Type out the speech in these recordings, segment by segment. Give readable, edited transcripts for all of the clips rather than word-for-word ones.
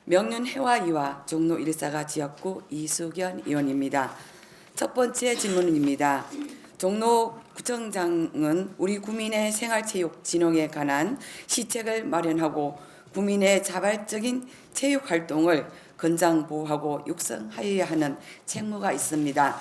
명륜해화이와 종로 1사가 지었구 이수견 의원입니다. 첫 번째 질문입니다. 종로구청장은 우리 구민의 생활체육 진흥에 관한 시책을 마련하고 구민의 자발적인 체육활동을 건장 보호하고 육성하여야 하는 책무가 있습니다.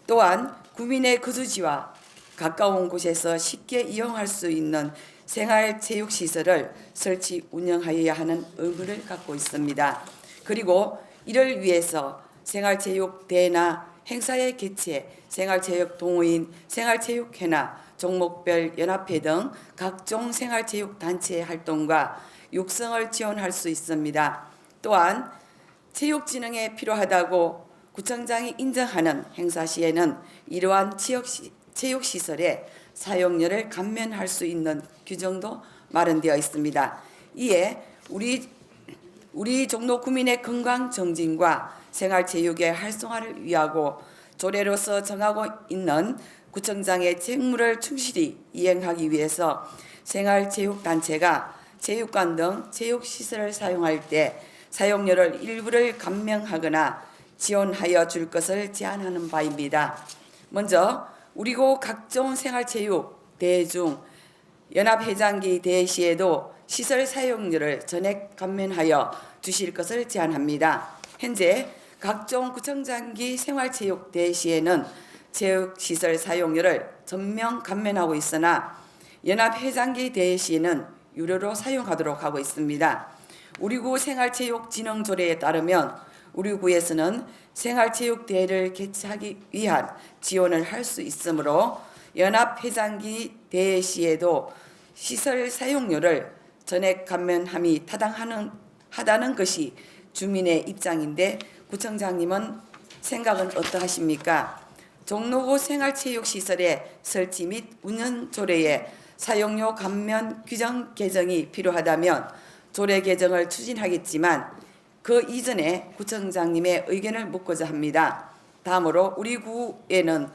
또한 구민의 거주지와 가까운 곳에서 쉽게 이용할 수 있는 생활체육시설을 설치 운영하여야 하는 의무를 갖고 있습니다. 그리고 이를 위해서 생활체육대회나 행사의 개최, 생활체육 동호인, 생활체육회나 종목별 연합회 등 각종 생활체육 단체의 활동과 육성을 지원할 수 있습니다. 또한 체육진흥에 필요하다고 구청장이 인정하는 행사 시에는 이러한 체육시설의 사용료를 감면할 수 있는 규정도 마련되어 있습니다. 이에 우리 종로 구민의 건강 정진과 생활체육의 활성화를 위하고 조례로서 정하고 있는 구청장의 책무를 충실히 이행하기 위해서 생활체육단체가 체육관 등 체육시설을 사용할 때 사용료를 일부를 감면하거나 지원하여 줄 것을 제안하는 바입니다. 먼저 우리고 각종 생활체육 대회 중 연합회장기 대회 시에도 시설 사용료를 전액 감면하여 주실 것을 제안합니다. 현재 각종 구청장기 생활체육 대회 시에는 체육시설 사용료를 전면 감면하고 있으나 연합회장기 대회 시에는 유료로 사용하도록 하고 있습니다. 우리구 생활체육진흥조례에 따르면 우리 구에서는 생활체육대회를 개최하기 위한 지원을 할 수 있으므로 연합회장기 대회 시에도 시설 사용료를 전액 감면함이 타당하다는 것이 주민의 입장인데 구청장님은 생각은 어떠하십니까? 종로구 생활체육시설의 설치 및 운영 조례에 사용료 감면 규정 개정이 필요하다면 조례 개정을 추진하겠지만 그 이전에 구청장님의 의견을 묻고자 합니다. 다음으로 우리 구에는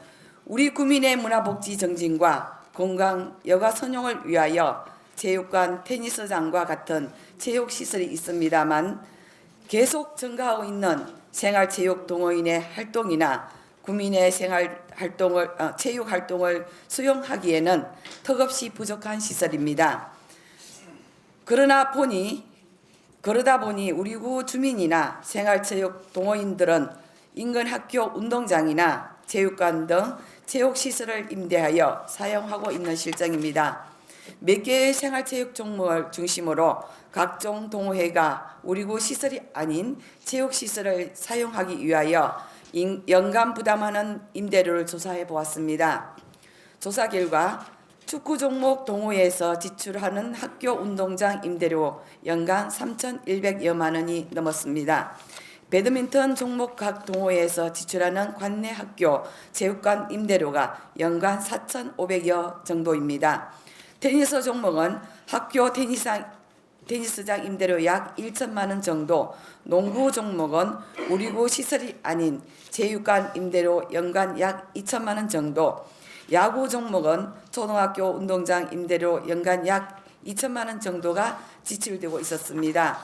우리 구민의 문화복지 정진과 건강 여가 선용을 위하여 체육관, 테니스장과 같은 체육시설이 있습니다만 계속 증가하고 있는 생활체육 동호인의 활동이나 구민의 체육활동을 수용하기에는 턱없이 부족한 시설입니다. 그러다 보니 우리 구 주민이나 생활체육 동호인들은 인근 학교 운동장이나 체육관 등 체육시설을 임대하여 사용하고 있는 실정입니다. 몇 개의 생활체육 종목을 중심으로 각종 동호회가 우리 구 시설이 아닌 체육시설을 사용하기 위하여 연간 부담하는 임대료를 조사해 보았습니다. 조사 결과 축구 종목 동호회에서 지출하는 학교 운동장 임대료 연간 3,100여만 원이 넘었습니다. 배드민턴 종목 각 동호회에서 지출하는 관내 학교 체육관 임대료가 연간 4,500여 정도입니다. 테니스 종목은 학교 테니스장 임대료 약 1천만 원 정도, 농구 종목은 우리구 시설이 아닌 체육관 임대료 연간 약 2천만 원 정도, 야구 종목은 초등학교 운동장 임대료 연간 약 2천만 원 정도가 지출되고 있었습니다.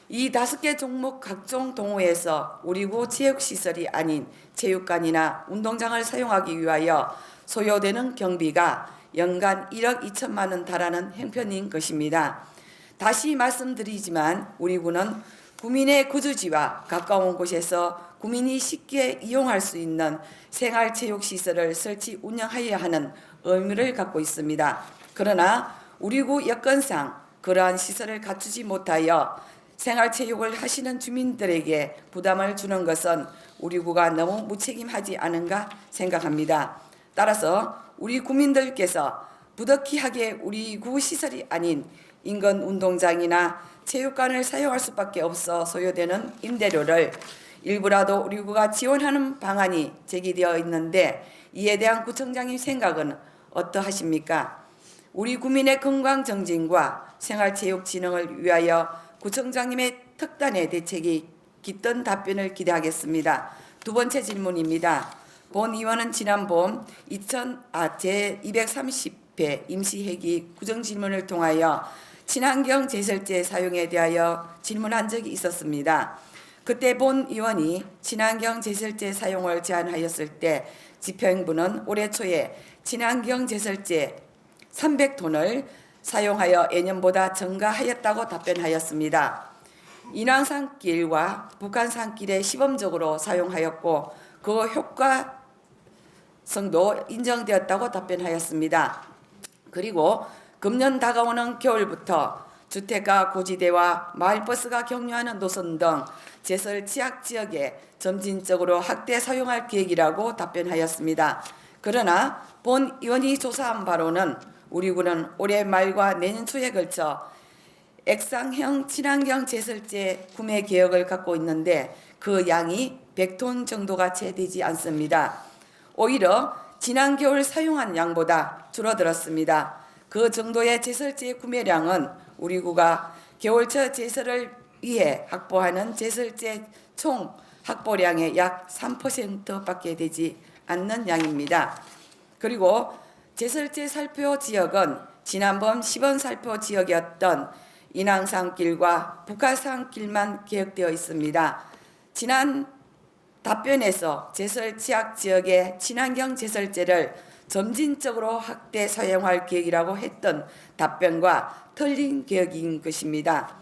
이 5개 종목 각종 동호회에서 우리구 체육시설이 아닌 체육관이나 운동장을 사용하기 위하여 소요되는 경비가 연간 1억 2천만 원 달하는 형편인 것입니다. 다시 말씀드리지만 우리 구는 구민의 거주지와 가까운 곳에서 구민이 쉽게 이용할 수 있는 생활체육시설을 설치 운영하여야 하는 의무를 갖고 있습니다. 그러나 우리 구 여건상 그러한 시설을 갖추지 못하여 생활체육을 하시는 주민들에게 부담을 주는 것은 우리 구가 너무 무책임하지 않은가 생각합니다. 따라서 우리 구민들께서 부득이하게 우리 구 시설이 아닌 인근 운동장이나 체육관을 사용할 수밖에 없어 소요되는 임대료를 일부라도 우리 구가 지원하는 방안이 제기되어 있는데 이에 대한 구청장님 생각은 어떠하십니까? 우리 구민의 건강 정진과 생활체육 진흥을 위하여 구청장님의 특단의 대책이 깃든 답변을 기대하겠습니다. 두 번째 질문입니다. 본 의원은 지난 봄 제230회 임시회기 구정질문을 통하여 친환경 제설제 사용에 대하여 질문한 적이 있었습니다. 그때 본 의원이 친환경 제설제 사용을 제안하였을 때 집행부는 올해 초에 친환경 제설제 300톤을 사용하여 예년보다 증가하였다고 답변하였습니다. 인왕산길과 북한산길에 시범적으로 사용하였고 그 효과성도 인정되었다고 답변하였습니다. 그리고 금년 다가오는 겨울부터 주택가 고지대와 마을버스가 경유하는 노선 등 제설 취약 지역에 점진적으로 확대 사용할 계획이라고 답변하였습니다. 그러나 본 의원이 조사한 바로는 우리 군은 올해 말과 내년 초에 걸쳐 액상형 친환경 제설제 구매 계획을 갖고 있는데 그 양이 100톤 정도가 채 되지 않습니다. 오히려 지난 겨울 사용한 양보다 줄어들었습니다. 그 정도의 제설제 구매량은 우리 구가 겨울철 제설을 위해 확보하는 제설제 총 확보량의 약 3%밖에 되지 않는 양입니다. 그리고 제설제 살포 지역은 지난번 시범 살포 지역이었던 인왕산길과 북한산길만 계획되어 있습니다. 지난 답변에서 제설 취약 지역의 친환경 제설제를 점진적으로 확대 사용할 계획이라고 했던 답변과 틀린 계획인 것입니다.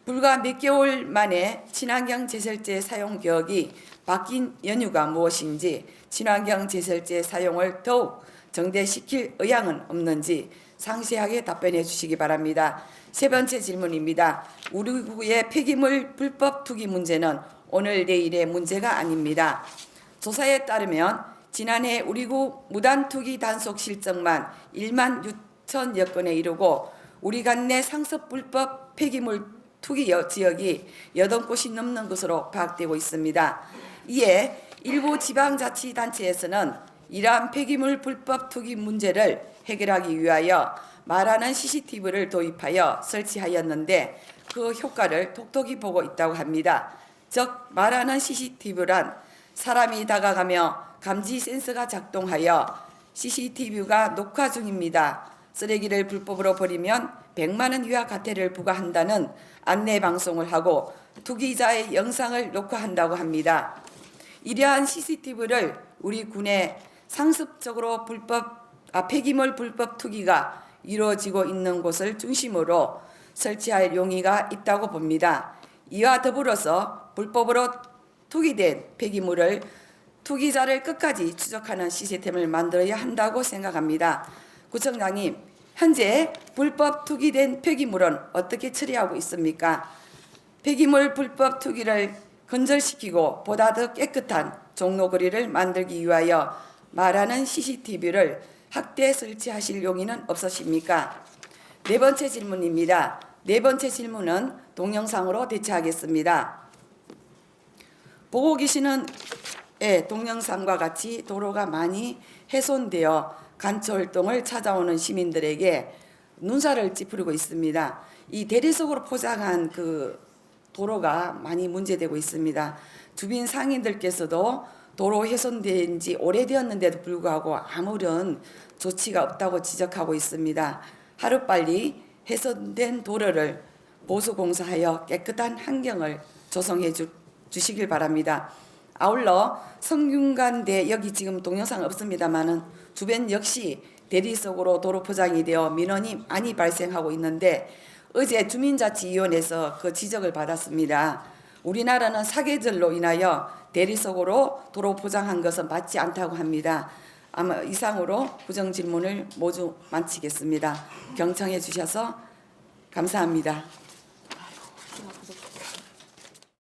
불과 몇 개월 만에 친환경 제설제 사용 계획이 바뀐 연유가 무엇인지, 친환경 제설제 사용을 더욱 정대시킬 의향은 없는지 상세하게 답변해 주시기 바랍니다. 세 번째 질문입니다. 우리 구의 폐기물 불법 투기 문제는 오늘 내일의 문제가 아닙니다. 조사에 따르면 지난해 우리 구 무단 투기 단속 실적만 1만 6천여 건에 이르고 우리 관내 상습 불법 폐기물 투기 지역이 8곳이 넘는 것으로 파악되고 있습니다. 이에 일부 지방자치단체에서는 이러한 폐기물 불법 투기 문제를 해결하기 위하여 말하는 CCTV를 도입하여 설치하였는데 그 효과를 톡톡히 보고 있다고 합니다. 즉 말하는 CCTV란 사람이 다가가며 감지 센서가 작동하여 CCTV가 녹화 중입니다. 쓰레기를 불법으로 버리면 100만 원 이하 과태료를 부과한다는 안내 방송을 하고 투기자의 영상을 녹화한다고 합니다. 이러한 CCTV를 우리 군에 상습적으로 폐기물 불법 투기가 이루어지고 있는 곳을 중심으로 설치할 용의가 있다고 봅니다. 이와 더불어서 불법으로 투기된 폐기물을 투기자를 끝까지 추적하는 시스템을 만들어야 한다고 생각합니다. 구청장님, 현재 불법 투기된 폐기물은 어떻게 처리하고 있습니까? 폐기물 불법 투기를 근절시키고 보다 더 깨끗한 종로거리를 만들기 위하여 말하는 CCTV를 확대 설치하실 용의는 없으십니까? 네 번째 질문입니다. 네 번째 질문은 동영상으로 대체하겠습니다. 보고 계시는 동영상과 같이 도로가 많이 훼손되어 간초활동을 찾아오는 시민들에게 눈살을 찌푸리고 있습니다. 이 대리석으로 포장한 그 도로가 많이 문제되고 있습니다. 주변 상인들께서도 도로 훼손된 지 오래되었는데도 불구하고 아무런 조치가 없다고 지적하고 있습니다. 하루빨리 훼손된 도로를 보수공사하여 깨끗한 환경을 조성해 주시길 바랍니다. 아울러 성균관대, 여기 지금 동영상 없습니다만은 주변 역시 대리석으로 도로 포장이 되어 민원이 많이 발생하고 있는데 어제 주민자치위원회에서 그 지적을 받았습니다. 우리나라는 사계절로 인하여 대리석으로 도로 포장한 것은 맞지 않다고 합니다. 아마 이상으로 구정 질문을 모두 마치겠습니다. 경청해 주셔서 감사합니다.